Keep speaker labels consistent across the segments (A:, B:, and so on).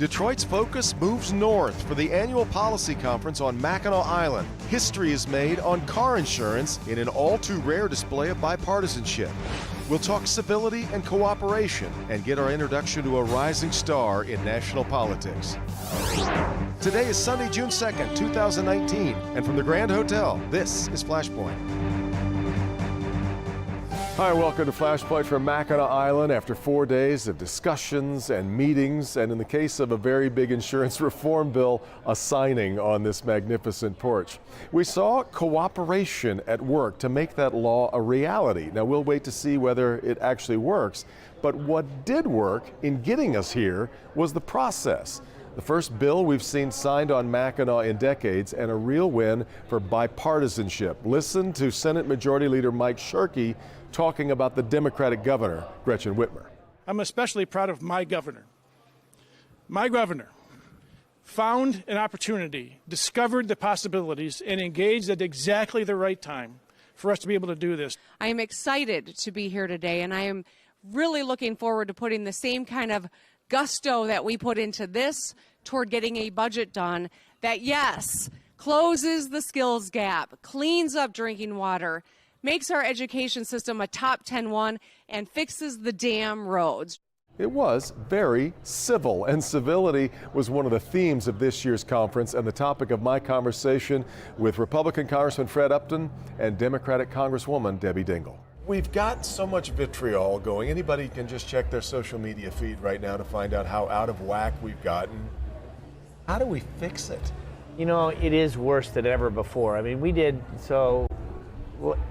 A: Detroit's focus moves north for the annual policy conference on Mackinac Island. History is made on car insurance in an all-too-rare display of bipartisanship. We'll talk civility and cooperation and get our introduction to a rising star in national politics. Today is Sunday, June 2nd, 2019, and from the Grand Hotel, this is Flashpoint. Hi, welcome to Flashpoint from Mackinac Island after 4 days of discussions and meetings, and in the case of a very big insurance reform bill, a signing on this magnificent porch. We saw cooperation at work to make that law a reality. Now, we'll wait to see whether it actually works, but what did work in getting us here was the process. The first bill we've seen signed on Mackinac in decades, and a real win for bipartisanship. Listen to Senate Majority Leader Mike Shirkey talking about the Democratic governor, Gretchen Whitmer.
B: I'm especially proud of my governor. My governor found an opportunity, discovered the possibilities, and engaged at exactly the right time for us to be able to do this.
C: I am excited to be here today, and I am really looking forward to putting the same kind of gusto that we put into this toward getting a budget done that, yes, closes the skills gap, cleans up drinking water, makes our education system a top 10 one, and fixes the damn roads.
A: It was very civil, and civility was one of the themes of this year's conference and the topic of my conversation with Republican Congressman Fred Upton and Democratic Congresswoman Debbie Dingell. We've got so much vitriol going. Anybody can just check their social media feed right now to find out how out of whack we've gotten. How do we fix it?
D: You know, it is worse than ever before. I mean,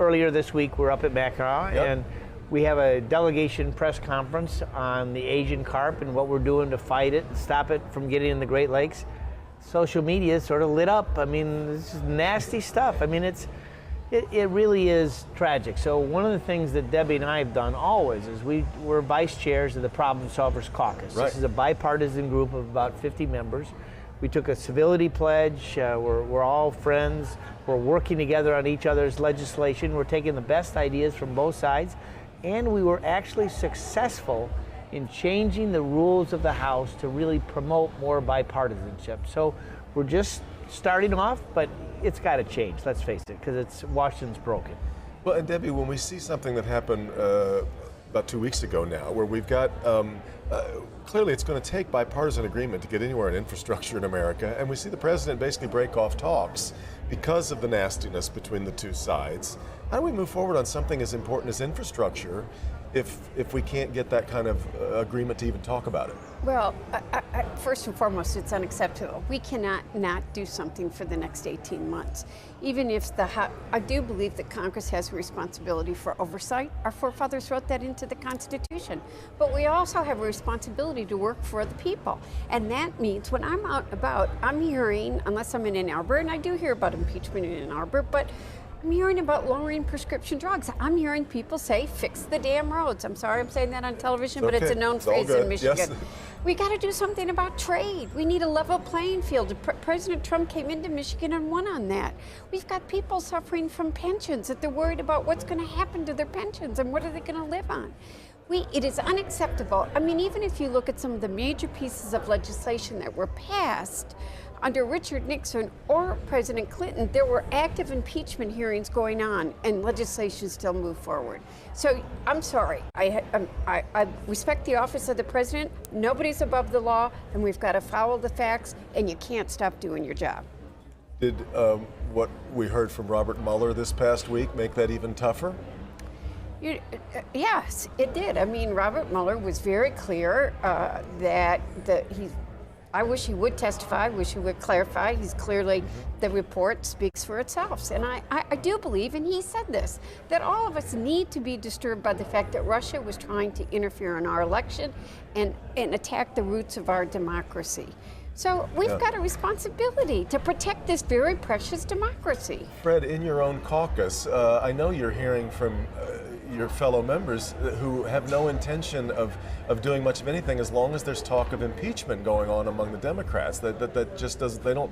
D: earlier this week we're up at Mackinac, and we have a delegation press conference on the Asian carp and what we're doing to fight it and stop it from getting in the Great Lakes. Social media is sort of lit up. I mean, this is nasty stuff. I mean, it really is tragic. So one of the things that Debbie and I have done always is we're vice chairs of the Problem Solvers Caucus. Right. This is a bipartisan group of about 50 members. We took a civility pledge. We're all friends. We're working together on each other's legislation. We're taking the best ideas from both sides. And we were actually successful in changing the rules of the House to really promote more bipartisanship. So we're just starting off, but it's got to change, let's face it, because Washington's broken.
A: Well, and Debbie, when we see something that happened about 2 weeks ago now, where we've got, clearly it's going to take bipartisan agreement to get anywhere in infrastructure in America, and we see the president basically break off talks because of the nastiness between the two sides. How do we move forward on something as important as infrastructure if we can't get that kind of agreement to even talk about it?
E: Well, first and foremost, it's unacceptable. We cannot not do something for the next 18 months. Even if I do believe that Congress has a responsibility for oversight. Our forefathers wrote that into the Constitution. But we also have a responsibility to work for the people. And that means when I'm out about, I'm hearing, unless I'm in Ann Arbor, and I do hear about impeachment in Ann Arbor, but I'm hearing about lowering prescription drugs. I'm hearing people say, fix the damn roads. I'm sorry I'm saying that on television, but it's a known phrase in Michigan. Yes. We got to do something about trade. We need a level playing field. President Trump came into Michigan and won on that. We've got people suffering from pensions that they're worried about what's going to happen to their pensions and what are they going to live on. It is unacceptable. I mean, even if you look at some of the major pieces of legislation that were passed under Richard Nixon or President Clinton, there were active impeachment hearings going on and legislation still moved forward. So I'm sorry, I respect the office of the president. Nobody's above the law, and we've got to follow the facts, and you can't stop doing your job.
A: Did what we heard from Robert Mueller this past week make that even tougher?
E: Yes, it did. I mean, Robert Mueller was very clear that I wish he would testify, I wish he would clarify. He's clearly, the report speaks for itself. And I do believe, and he said this, that all of us need to be disturbed by the fact that Russia was trying to interfere in our election and attack the roots of our democracy. So we've got a responsibility to protect this very precious democracy.
A: Fred, in your own caucus, I know you're hearing from your fellow members who have no intention of doing much of anything as long as there's talk of impeachment going on among the Democrats. That just doesn't,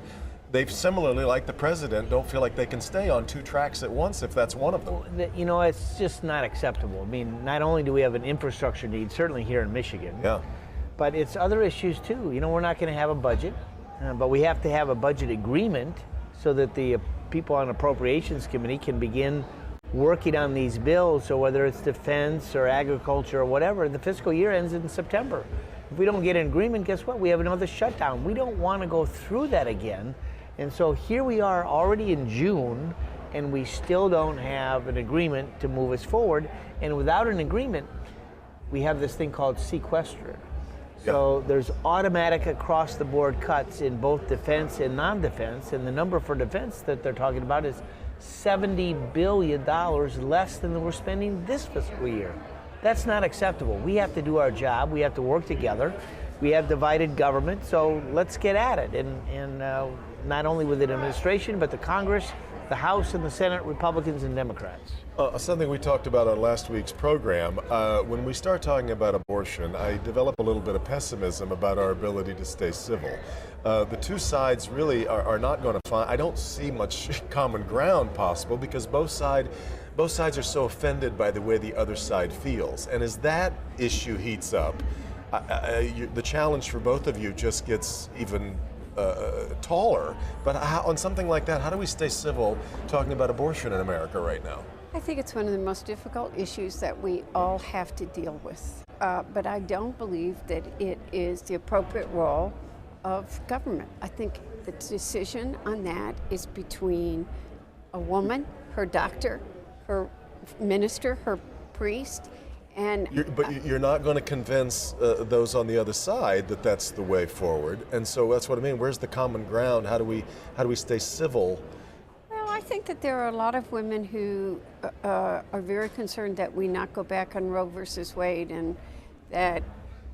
A: they similarly, like the president, don't feel like they can stay on two tracks at once if that's one of them.
D: You know, it's just not acceptable. I mean, not only do we have an infrastructure need, certainly here in Michigan, but it's other issues too. You know, we're not going to have a budget, but we have to have a budget agreement so that the people on Appropriations Committee can begin working on these bills. So whether it's defense or agriculture or whatever, the fiscal year ends in September. If we don't get an agreement, guess what? We have another shutdown. We don't want to go through that again. And so here we are already in June, and we still don't have an agreement to move us forward. And without an agreement, we have this thing called sequester. So there's automatic across-the-board cuts in both defense and non-defense, and the number for defense that they're talking about is $70 billion less than we're spending this fiscal year. That's not acceptable. We have to do our job. We have to work together. We have divided government, so let's get at it. And not only with the administration, but the Congress, the House and the Senate, Republicans and Democrats.
A: Something we talked about on last week's program, when we start talking about abortion, I develop a little bit of pessimism about our ability to stay civil. The two sides really are not going to find, I don't see much common ground possible because both sides are so offended by the way the other side feels. And as that issue heats up, the challenge for both of you just gets even taller. But on something like that, how do we stay civil talking about abortion in America right now?
E: I think it's one of the most difficult issues that we all have to deal with. But I don't believe that it is the appropriate role of government. I think the decision on that is between a woman, her doctor, her minister, her priest, and
A: but you're not going to convince those on the other side that that's the way forward. And so that's what I mean. Where's the common ground? How do we stay civil?
E: Well, I think that there are a lot of women who are very concerned that we not go back on Roe versus Wade, and that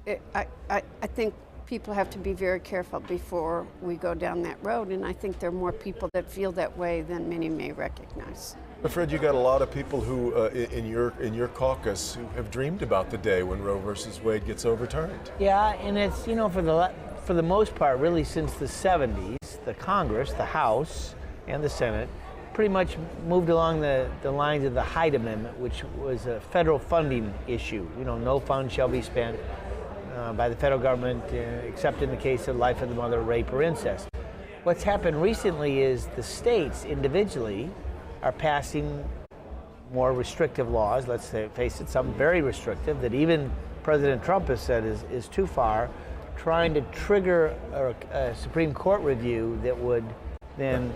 E: I think people have to be very careful before we go down that road. And I think there are more people that feel that way than many may recognize.
A: But Fred, you got a lot of people who in your caucus who have dreamed about the day when Roe versus Wade gets overturned.
D: Yeah, and it's, you know, for the most part, really since the 70s, the Congress, the House, and the Senate pretty much moved along the lines of the Hyde Amendment, which was a federal funding issue. You know, no funds shall be spent by the federal government except in the case of life of the mother, rape, or incest. What's happened recently is the states individually are passing more restrictive laws, let's face it, some very restrictive, that even President Trump has said is too far, trying to trigger a Supreme Court review that would then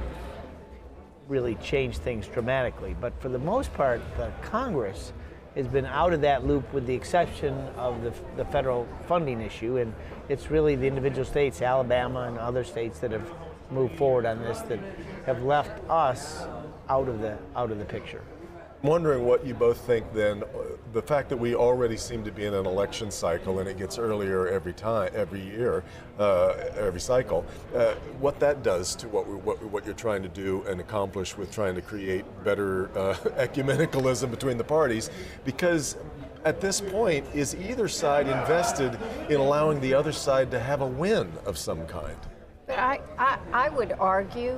D: really change things dramatically. But for the most part, the Congress has been out of that loop with the exception of the federal funding issue, and it's really the individual states, Alabama and other states, that have moved forward on this, that have left us out of the picture.
A: I'm wondering what you both think then, the fact that we already seem to be in an election cycle and it gets earlier every year, every cycle, what that does to what you're trying to do and accomplish with trying to create better ecumenicalism between the parties, because at this point, is either side invested in allowing the other side to have a win of some kind?
E: But I would argue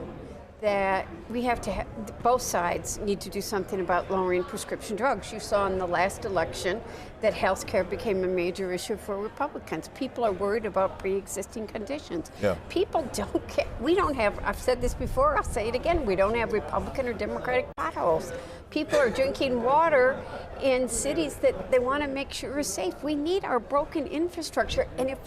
E: that we have to both sides need to do something about lowering prescription drugs. You saw in the last election that health care became a major issue for Republicans. People are worried about pre-existing conditions.
A: Yeah.
E: People don't care. We don't have, I've said this before, I'll say it again, we don't have Republican or Democratic potholes. People are drinking water in cities that they want to make sure is safe. We need our broken infrastructure, and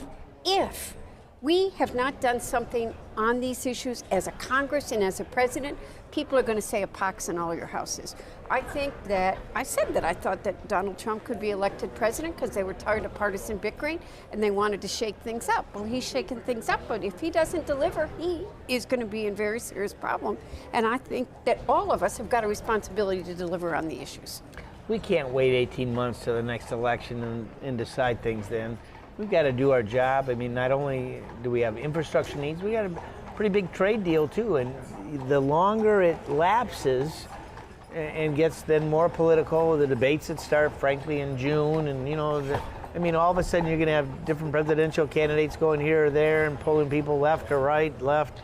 E: if we have not done something on these issues as a Congress and as a president, people are going to say a pox in all your houses. I said that I thought that Donald Trump could be elected president because they were tired of partisan bickering and they wanted to shake things up. Well, he's shaking things up, but if he doesn't deliver, he is going to be in very serious problem. And I think that all of us have got a responsibility to deliver on the issues.
D: We can't wait 18 months to the next election and decide things then. We've got to do our job. I mean, not only do we have infrastructure needs, we got a pretty big trade deal too. And the longer it lapses and gets then more political, the debates that start, frankly, in June, and you know, all of a sudden you're going to have different presidential candidates going here or there and pulling people left or right, left.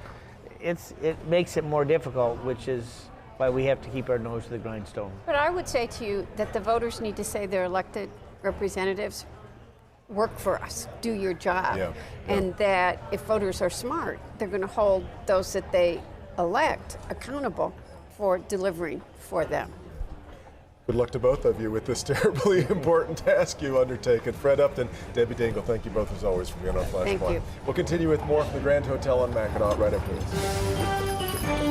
D: It makes it more difficult, which is why we have to keep our nose to the grindstone.
E: But I would say to you that the voters need to say their elected representatives work for us, do your job.
A: Yeah.
E: And that if voters are smart, they're going to hold those that they elect accountable for delivering for them.
A: Good luck to both of you with this terribly important task you undertaken. Fred Upton, Debbie Dingle, thank you both as always for being on Flashpoint.
E: Thank you.
A: We'll continue with more from the Grand Hotel on Mackinac right after this.